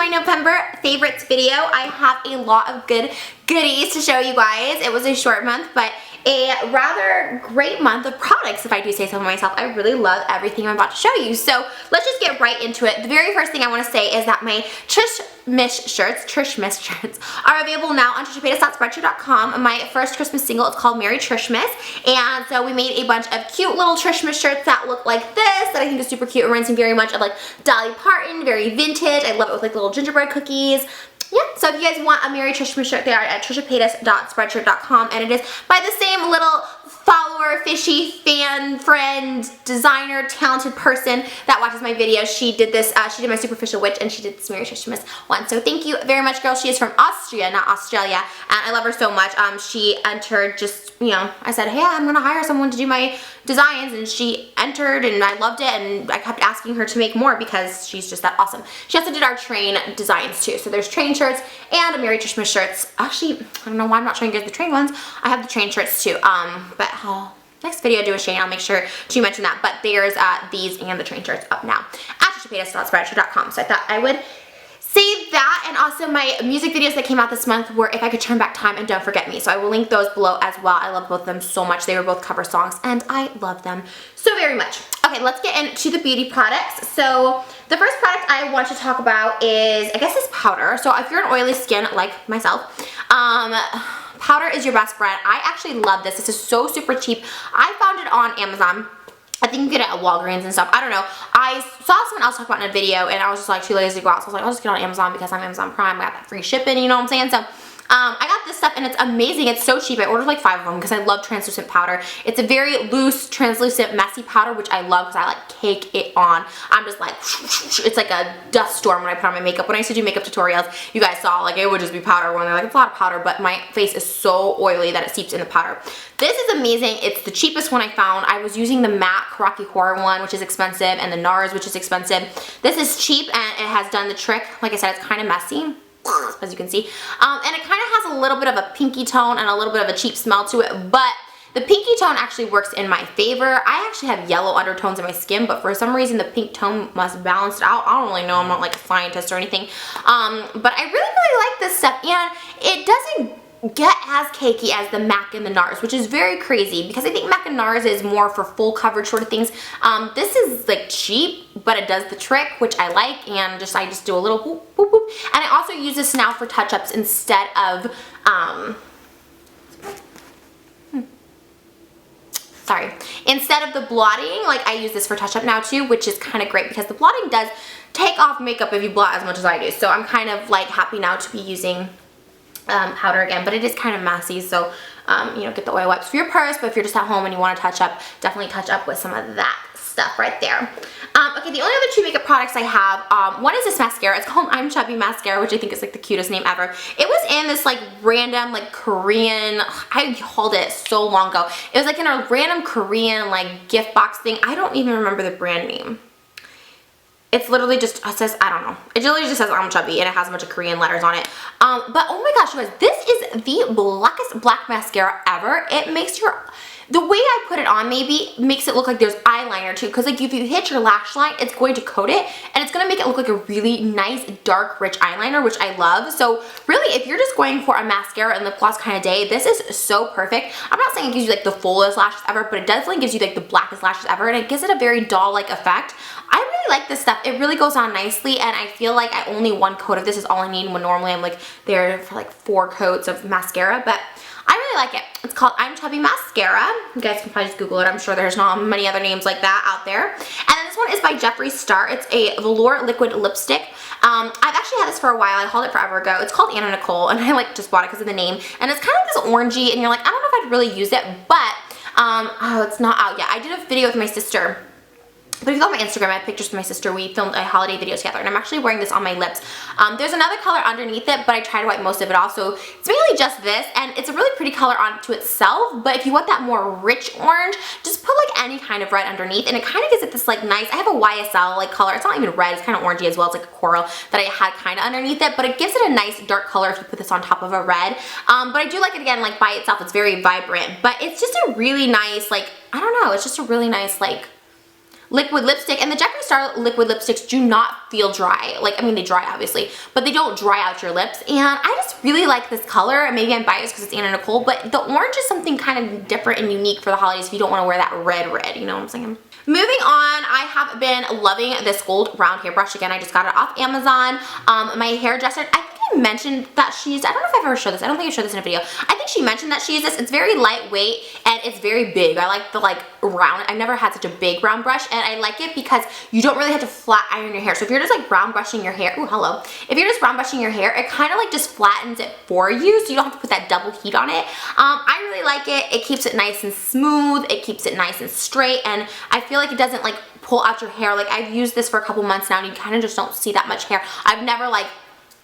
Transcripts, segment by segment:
my November favorites video. I have a lot of good goodies to show you guys. It was a short month, but a rather great month of products, if I do say so myself. I really love everything I'm about to show you. So let's just get right into it. The very first thing I want to say is that my Trishmas shirts are available now on TrishaPaytasYoutube.com. My first Christmas single is called Merry Trishmas, and so we made a bunch of cute little Trishmas shirts that look like this, that I think is super cute. It reminds me very much of like Dolly Parton, very vintage. I love it with like little gingerbread cookies. Yeah, so if you guys want a Merry Trishmas shirt, they are at TrishaPaytas.Spreadshirt.com, and it is by the same little follower, fishy, fan, friend, designer, talented person that watches my videos. She did this, she did my Superficial Witch, and she did this Merry Trishmas one. So thank you very much, girl. She is from Austria, not Australia, and I love her so much. She entered just, you know, I said, hey, I'm gonna hire someone to do my designs, and she entered, and I loved it, and I kept asking her to make more because she's just that awesome. She also did our train designs too. So there's train shirts and a Merry Trishmas shirts. Actually, I don't know why I'm not showing you guys the train ones. I have the train shirts too. But next video I do with Shane, I'll make sure to mention that. But there's these and the train shirts up now at TrishaPaytas.Spreadshirt.com. So I thought I would save that, and also my music videos that came out this month were If I Could Turn Back Time and Don't Forget Me. So I will link those below as well. I love both of them so much. They were both cover songs, and I love them so very much. Okay, let's get into the beauty products. So the first product I want to talk about is, I guess, this powder. So if you're an oily skin like myself, powder is your best friend. I actually love this. This is so super cheap. I found it on Amazon. I think you get it at Walgreens and stuff. I don't know. I saw someone else talk about it in a video, and I was just like too lazy to go out. So I was like, I'll just get on Amazon because I'm Amazon Prime. I got that free shipping, you know what I'm saying? So I got this stuff, and it's amazing. It's so cheap. I ordered like 5 of them because I love translucent powder. It's a very loose, translucent, messy powder, which I love because I like cake it on. I'm just like, it's like a dust storm when I put on my makeup. When I used to do makeup tutorials, you guys saw like it would just be powder when they're like, it's a lot of powder, but my face is so oily that it seeps in the powder. This is amazing. It's the cheapest one I found. I was using the matte Rocky Horror one, which is expensive, and the NARS, which is expensive. This is cheap, and it has done the trick. Like I said, it's kind of messy, as you can see. And it kind of has a little bit of a pinky tone and a little bit of a cheap smell to it, but the pinky tone actually works in my favor. I actually have yellow undertones in my skin, but for some reason the pink tone must balance it out. I don't really know. I'm not like a scientist or anything. But I really like this stuff, and it doesn't get as cakey as the MAC and the NARS, which is very crazy because I think MAC and NARS is more for full coverage sort of things. This is like cheap, but it does the trick, which I like, and I just do a little boop, boop, boop. And I also use this now for touch-ups instead of, instead of the blotting. Like, I use this for touch-up now too, which is kind of great because the blotting does take off makeup if you blot as much as I do. So I'm kind of like happy now to be using powder again, but it is kind of messy, so you know, get the oil wipes for your purse. But if you're just at home and you want to touch up, definitely touch up with some of that stuff right there. Okay, the only other 2 makeup products I have, one is this mascara. It's called I'm Chubby Mascara, which I think is like the cutest name ever. It was in this like random like Korean, I hauled it so long ago. It was like in a random Korean like gift box thing. I don't even remember the brand name. It's literally just, it says, I don't know. It literally just says I'm chubby, and it has a bunch of Korean letters on it. But oh my gosh, you guys, this is the blackest black mascara ever. It makes your, the way I put it on maybe makes it look like there's eyeliner too, because like if you hit your lash line, it's going to coat it, and it's going to make it look like a really nice, dark, rich eyeliner, which I love. So really, if you're just going for a mascara and lip gloss kind of day, this is so perfect. I'm not saying it gives you like the fullest lashes ever, but it definitely gives you like the blackest lashes ever, and it gives it a very doll-like effect. I really like this stuff. It really goes on nicely, and I feel like I only 1 coat of this is all I need when normally I'm like there for like 4 coats of mascara, but I really like it. It's called I'm Chubby Mascara. You guys can probably just Google it. I'm sure there's not many other names like that out there. And then this one is by Jeffree Star. It's a velour liquid lipstick. I've actually had this for a while. I hauled it forever ago. It's called Anna Nicole, and I like just bought it because of the name. And it's kind of this orangey, and you're like, I don't know if I'd really use it, but oh, it's not out yet. I did a video with my sister. But if you go on my Instagram, I have pictures with my sister. We filmed a holiday video together, and I'm actually wearing this on my lips. There's another color underneath it, but I try to wipe most of it off, so it's mainly just this, and it's a really pretty color onto itself, but if you want that more rich orange, just put like any kind of red underneath, and it kind of gives it this like nice, I have a YSL like color. It's not even red, it's kind of orangey as well. It's like a coral that I had kind of underneath it, but it gives it a nice dark color if you put this on top of a red. But I do like it again, like by itself. It's very vibrant, but it's just a really nice, like, I don't know, it's just a really nice, like, liquid lipstick, and the Jeffree Star liquid lipsticks do not feel dry. Like, I mean, they dry obviously, but they don't dry out your lips, and I just really like this color. Maybe I'm biased because it's Anna Nicole, but the orange is something kind of different and unique for the holidays if you don't want to wear that red, you know what I'm saying? Moving on, I have been loving this gold round hairbrush. Again, I just got it off Amazon. My hairdresser, I think I mentioned that she's, I don't know if I've ever showed this. I don't think I showed this in a video. I think she mentioned that she uses this. It's very lightweight and it's very big. I like the round. I've never had such a big round brush, and I like it because you don't really have to flat iron your hair. So if you're just like round brushing your hair, ooh, hello. If you're just round brushing your hair, it kind of like just flattens it for you, so you don't have to put that double heat on it. I really like it. It keeps it nice and smooth. It keeps it nice and straight, and I feel like it doesn't like pull out your hair. Like, I've used this for a couple months now, and you kind of just don't see that much hair. I've never like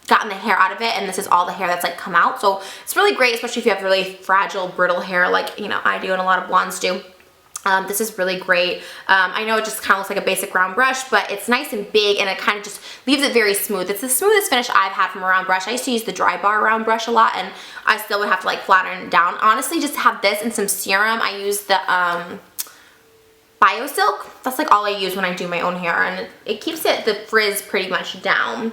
gotten the hair out of it, and this is all the hair that's like come out. So it's really great, especially if you have really fragile, brittle hair like, you know, I do and a lot of blondes do. This is really great. I know it just kind of looks like a basic round brush, but it's nice and big, and it kind of just leaves it very smooth. It's the smoothest finish I've had from a round brush. I used to use the dry bar round brush a lot, and I still would have to like flatten it down. Honestly, just have this and some serum. I use the BioSilk. That's like all I use when I do my own hair, and it keeps the frizz pretty much down.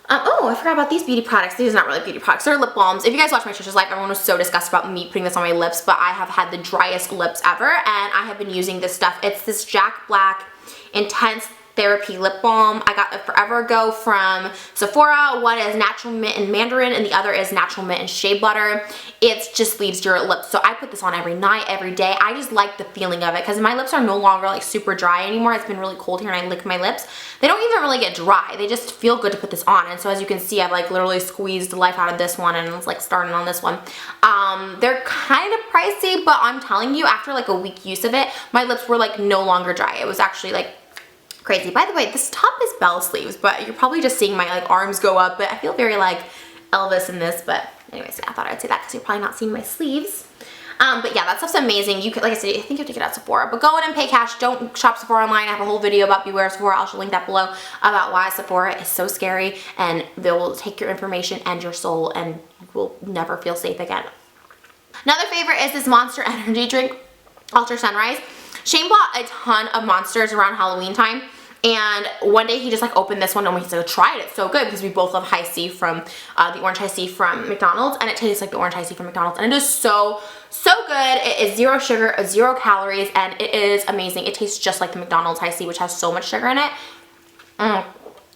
Oh, I forgot about these beauty products. These are not really beauty products. They're lip balms. If you guys watch my Trisha's Life, everyone was so disgusted about me putting this on my lips, but I have had the driest lips ever, and I have been using this stuff. It's this Jack Black Intense Therapy Lip Balm. I got it forever ago from Sephora. One is Natural Mint and Mandarin, and the other is Natural Mint and Shea Butter. It just leaves your lips. So I put this on every night, every day. I just like the feeling of it because my lips are no longer like super dry anymore. It's been really cold here, and I lick my lips. They don't even really get dry. They just feel good to put this on. And so as you can see, I've like literally squeezed the life out of this one, and it's like starting on this one. They're kind of pricey, but I'm telling you, after like a week use of it, my lips were like no longer dry. It was actually like crazy. By the way, this top is bell sleeves, but you're probably just seeing my like arms go up, but I feel very like Elvis in this. But anyways, I thought I'd say that because you're probably not seeing my sleeves. But yeah, that stuff's amazing. You could, like I said, I think you have to get it at Sephora, but go in and pay cash. Don't shop Sephora online. I have a whole video about beware of Sephora. I'll link that below about why Sephora is so scary, and they will take your information and your soul, and you will never feel safe again. Another favorite is this Monster energy drink, Ultra Sunrise. Shane bought a ton of Monsters around Halloween time, and one day he just like opened this one, and he said, try it, it's so good, because we both love High C from the orange High C from McDonald's, and it tastes like the orange High C from McDonald's, and it is so good. It is 0 sugar, 0 calories, and it is amazing. It tastes just like the McDonald's High C, which has so much sugar in it.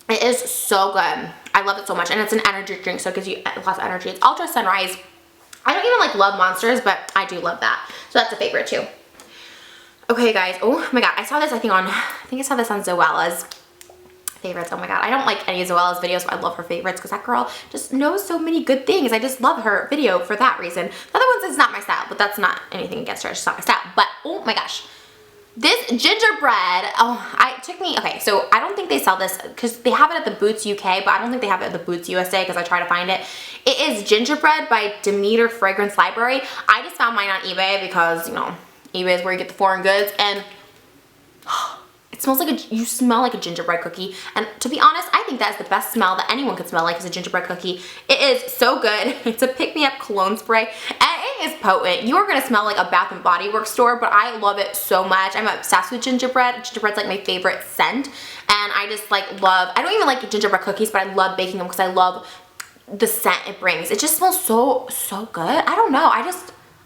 It is so good. I love it so much, and it's an energy drink, so it gives you lots of energy. It's Ultra Sunrise. I don't even like love Monsters, but I do love that, so that's a favorite too. Okay guys, oh my god, I saw this I think I saw this on Zoella's favorites. Oh my god, I don't like any of Zoella's videos, but I love her favorites because that girl just knows so many good things. I just love her video for that reason. The other ones is not my style, but that's not anything against her, it's just not my style. But oh my gosh, this gingerbread, okay, so I don't think they sell this because they have it at the Boots UK, but I don't think they have it at the Boots USA because I try to find it. It is gingerbread by Demeter Fragrance Library. I just found mine on eBay because, you know, eBay is where you get the foreign goods, and it smells like you smell like a gingerbread cookie, and to be honest, I think that is the best smell that anyone could smell like is a gingerbread cookie. It is so good. It's a pick-me-up cologne spray, and it is potent. You are gonna smell like a Bath and Body Works store, but I love it so much. I'm obsessed with gingerbread. Gingerbread's like my favorite scent, and I just like love, I don't even like gingerbread cookies, but I love baking them because I love the scent it brings. It just smells so good. I don't know,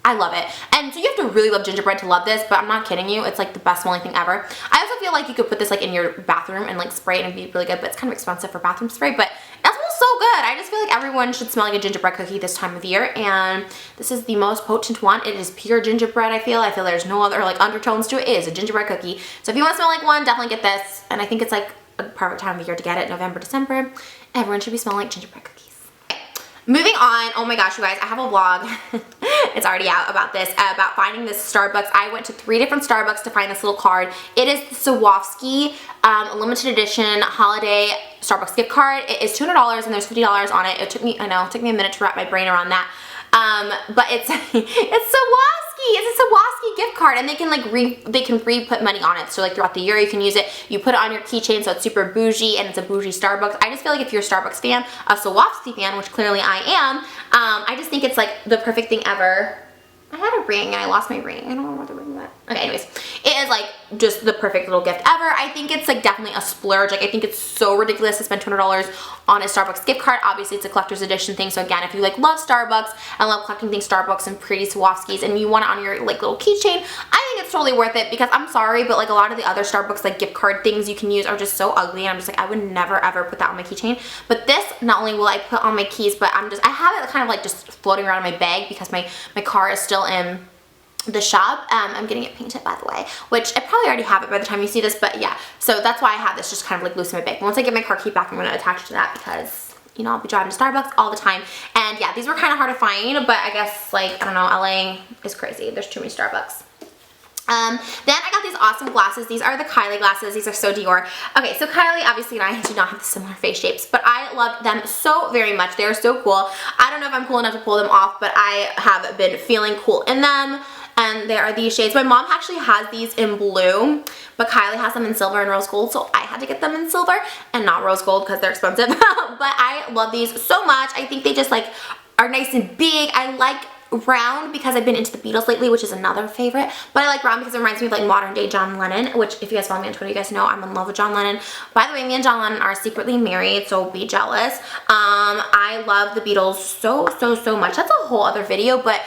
I love it. And so you have to really love gingerbread to love this, but I'm not kidding you. It's like the best smelling thing ever. I also feel like you could put this like in your bathroom and like spray it and be really good, but it's kind of expensive for bathroom spray, but it smells so good. I just feel like everyone should smell like a gingerbread cookie this time of year, and this is the most potent one. It is pure gingerbread, I feel there's no other like undertones to it. It is a gingerbread cookie. So if you want to smell like one, definitely get this, and I think it's like a perfect time of year to get it, November, December. Everyone should be smelling like gingerbread cookies. Moving on, oh my gosh, you guys, I have a vlog, it's already out, about this, about finding this Starbucks. I went to 3 different Starbucks to find this little card. It is the Swarovski limited edition holiday Starbucks gift card. It is $200 and there's $50 on it. It took me, I know, it took me a minute to wrap my brain around that. But it's Swarovski. It's a Swarovski gift card, and they can like re-put money on it. So like throughout the year you can use it. You put it on your keychain, so it's super bougie, and it's a bougie Starbucks. I just feel like if you're a Starbucks fan, a Swarovski fan, which clearly I am, I just think it's like the perfect thing ever. I had a ring and I lost my ring. I don't know where the ring went. Okay, anyways, it is like just the perfect little gift ever. I think it's like definitely a splurge. Like I think it's so ridiculous to spend $200 on a Starbucks gift card. Obviously it's a collector's edition thing. So again, if you like love Starbucks and love collecting things Starbucks and pretty Swarovskis and you want it on your like little keychain, I think it's totally worth it because I'm sorry, but like a lot of the other Starbucks like gift card things you can use are just so ugly and I'm just like, I would never ever put that on my keychain. But this, not only will I put on my keys, but I have it kind of like just floating around in my bag because my car is still in the shop. I'm getting it painted, by the way, which I probably already have it by the time you see this, but yeah, so that's why I have this just kind of like loose in my bag. Once I get my car key back, I'm going to attach it to that because, you know, I'll be driving to Starbucks all the time. And yeah, these were kind of hard to find, but I guess like, I don't know, LA is crazy. There's too many Starbucks. Then I got these awesome glasses. These are the Kylie glasses. These are so Dior. Okay, so Kylie obviously and I do not have the similar face shapes, but I love them so very much. They are so cool. I don't know if I'm cool enough to pull them off, but I have been feeling cool in them. And they are these shades. My mom actually has these in blue, but Kylie has them in silver and rose gold, so I had to get them in silver and not rose gold because they're expensive. But I love these so much. I think they just like are nice and big. I like round because I've been into the Beatles lately, which is another favorite, but I like round because it reminds me of like modern day John Lennon, which if you guys follow me on Twitter, you guys know I'm in love with John Lennon. By the way, me and John Lennon are secretly married, so be jealous. I love the Beatles so much. That's a whole other video, but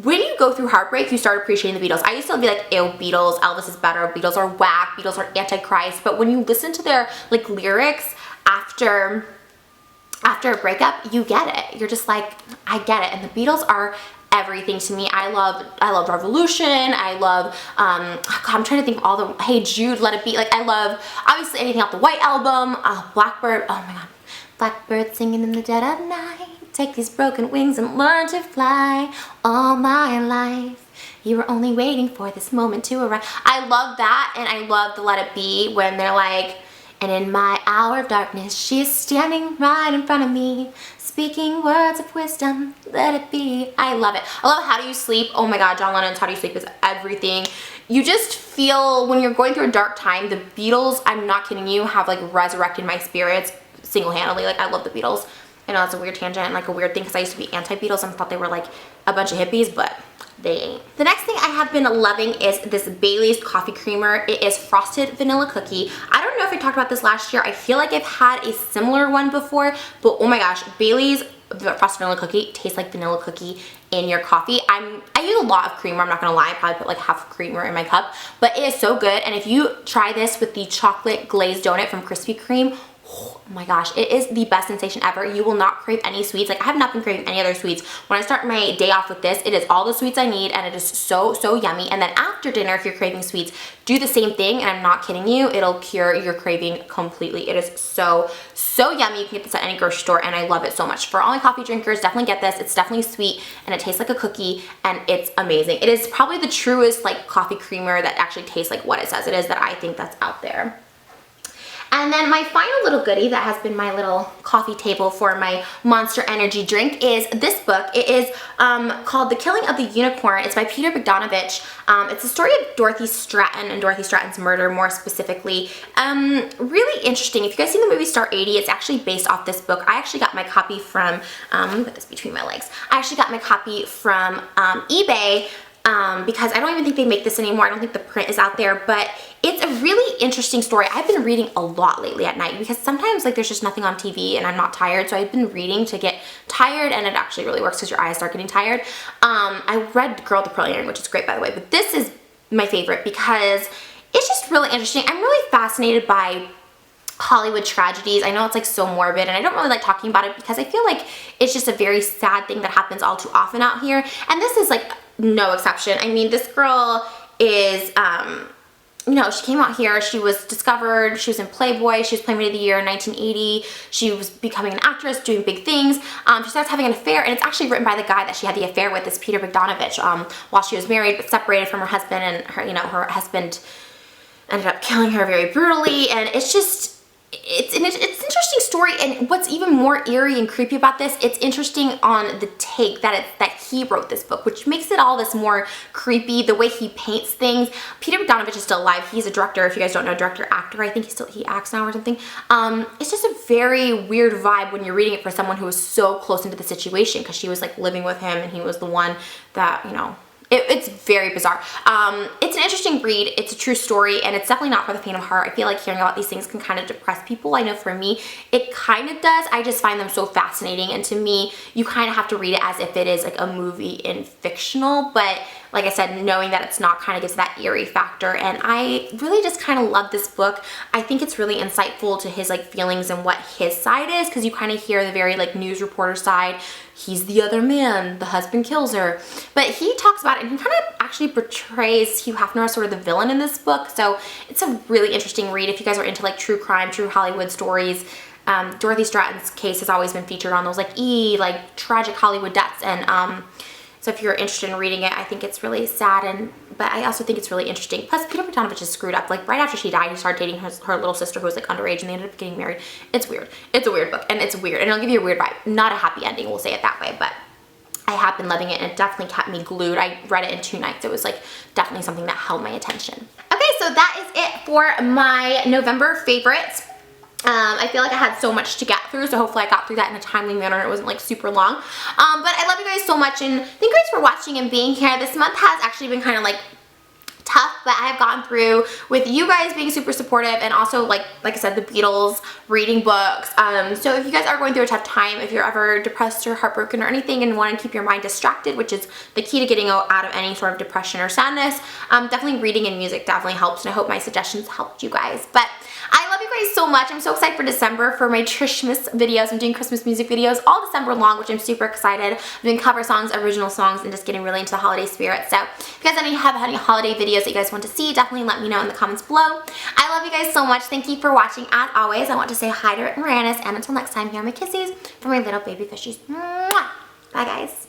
when you go through heartbreak, you start appreciating the Beatles. I used to be like, ew, Beatles, Elvis is better, Beatles are whack, Beatles are antichrist, but when you listen to their like lyrics after a breakup, you get it. You're just like, I get it. And the Beatles are everything to me. I love Revolution. I love God, I'm trying to think of all the Hey Jude, Let It Be. Like I love obviously anything off the White Album, Blackbird. Oh my god, Blackbird singing in the dead of night. Take these broken wings and learn to fly. All my life you were only waiting for this moment to arrive. I love that, and I love the Let It Be when they're like, and in my hour of darkness she is standing right in front of me, speaking words of wisdom, let it be. I love it. I love How Do You Sleep. Oh my god, John Lennon's How Do You Sleep is everything. You just feel when you're going through a dark time, the Beatles, I'm not kidding you, have like resurrected my spirits single-handedly. Like I love the Beatles. I know that's a weird tangent and like a weird thing because I used to be anti-Beatles and thought they were like a bunch of hippies, but they ain't. The next thing I have been loving is this Bailey's coffee creamer. It is frosted vanilla cookie. I don't know if I talked about this last year. I feel like I've had a similar one before, but oh my gosh, Bailey's frosted vanilla cookie tastes like vanilla cookie in your coffee. I use a lot of creamer, I'm not gonna lie. I probably put like half creamer in my cup, but it is so good. And if you try this with the chocolate glazed donut from Krispy Kreme, oh my gosh, it is the best sensation ever. You will not crave any sweets. Like I have not been craving any other sweets. When I start my day off with this, it is all the sweets I need and it is so yummy. And then after dinner, if you're craving sweets, do the same thing, and I'm not kidding you, it'll cure your craving completely. It is so yummy. You can get this at any grocery store and I love it so much. For all my coffee drinkers, definitely get this. It's definitely sweet and it tastes like a cookie and it's amazing. It is probably the truest like coffee creamer that actually tastes like what it says it is that I think that's out there. And then my final little goodie that has been my little coffee table for my Monster Energy drink is this book. It is called The Killing of the Unicorn. It's by Peter Bogdanovich. It's the story of Dorothy Stratton and Dorothy Stratton's murder more specifically. Really interesting. If you guys seen the movie Star 80, it's actually based off this book. I actually got my copy from, let me put this between my legs. I actually got my copy from eBay because I don't even think they make this anymore. I don't think the print is out there, but it's a really interesting story. I've been reading a lot lately at night because sometimes like there's just nothing on TV and I'm not tired, so I've been reading to get tired, and it actually really works because your eyes start getting tired. I read Girl with the Pearl Earring, which is great by the way, but this is my favorite because it's just really interesting. I'm really fascinated by Hollywood tragedies. I know it's like so morbid and I don't really like talking about it because I feel like it's just a very sad thing that happens all too often out here, and this is like no exception. I mean, this girl is you know, she came out here, she was discovered, she was in Playboy, she was Playmate of the Year in 1980, she was becoming an actress, doing big things. She starts having an affair, and it's actually written by the guy that she had the affair with, this Peter Bogdanovich, while she was married but separated from her husband, and her, you know, her husband ended up killing her very brutally, and it's just, it's an interesting story. And what's even more eerie and creepy about this, it's interesting on the take that he wrote this book, which makes it all this more creepy, the way he paints things. Peter Bogdanovich is still alive. He's a director. If you guys don't know, director, actor, I think he acts now or something. It's just a very weird vibe when you're reading it for someone who was so close into the situation, because she was like living with him and he was the one that, you know, It's very bizarre. It's an interesting read. It's a true story, and it's definitely not for the faint of heart. I feel like hearing about these things can kind of depress people. I know for me, it kind of does. I just find them so fascinating, and to me, you kind of have to read it as if it is like a movie in fictional, but like I said, knowing that it's not kind of gives that eerie factor, and I really just kind of love this book. I think it's really insightful to his like feelings and what his side is, because you kind of hear the very like news reporter side. He's the other man, the husband kills her. But he talks about it, and he kind of actually portrays Hugh Hefner as sort of the villain in this book, so it's a really interesting read if you guys are into like true crime, true Hollywood stories. Dorothy Stratton's case has always been featured on those like tragic Hollywood deaths, and so if you're interested in reading it, I think it's really sad, but I also think it's really interesting. Plus, Peter Bogdanovich is screwed up. Like, right after she died, he started dating her little sister who was like underage, and they ended up getting married. It's weird. It's a weird book, and it's weird, and it'll give you a weird vibe. Not a happy ending, we'll say it that way, but I have been loving it, and it definitely kept me glued. I read it in 2 nights. It was like definitely something that held my attention. Okay, so that is it for my November favorites. I feel like I had so much to get through, so hopefully I got through that in a timely manner and it wasn't like super long. But I love you guys so much, and thank you guys for watching and being here. This month has actually been kind of like tough, but I have gone through with you guys being super supportive, and also like I said, the Beatles, reading books. So if you guys are going through a tough time, if you're ever depressed or heartbroken or anything and want to keep your mind distracted, which is the key to getting out of any sort of depression or sadness, definitely reading and music definitely helps, and I hope my suggestions helped you guys. But I love you guys so much. I'm so excited for December for my Trishmas videos. I'm doing Christmas music videos all December long, which I'm super excited. I'm doing cover songs, original songs, and just getting really into the holiday spirit. So if you guys have any holiday videos that you guys want to see, definitely let me know in the comments below. I love you guys so much. Thank you for watching. As always, I want to say hi to Rick Moranis, and until next time, here are my kisses for my little baby fishies. Mwah! Bye guys.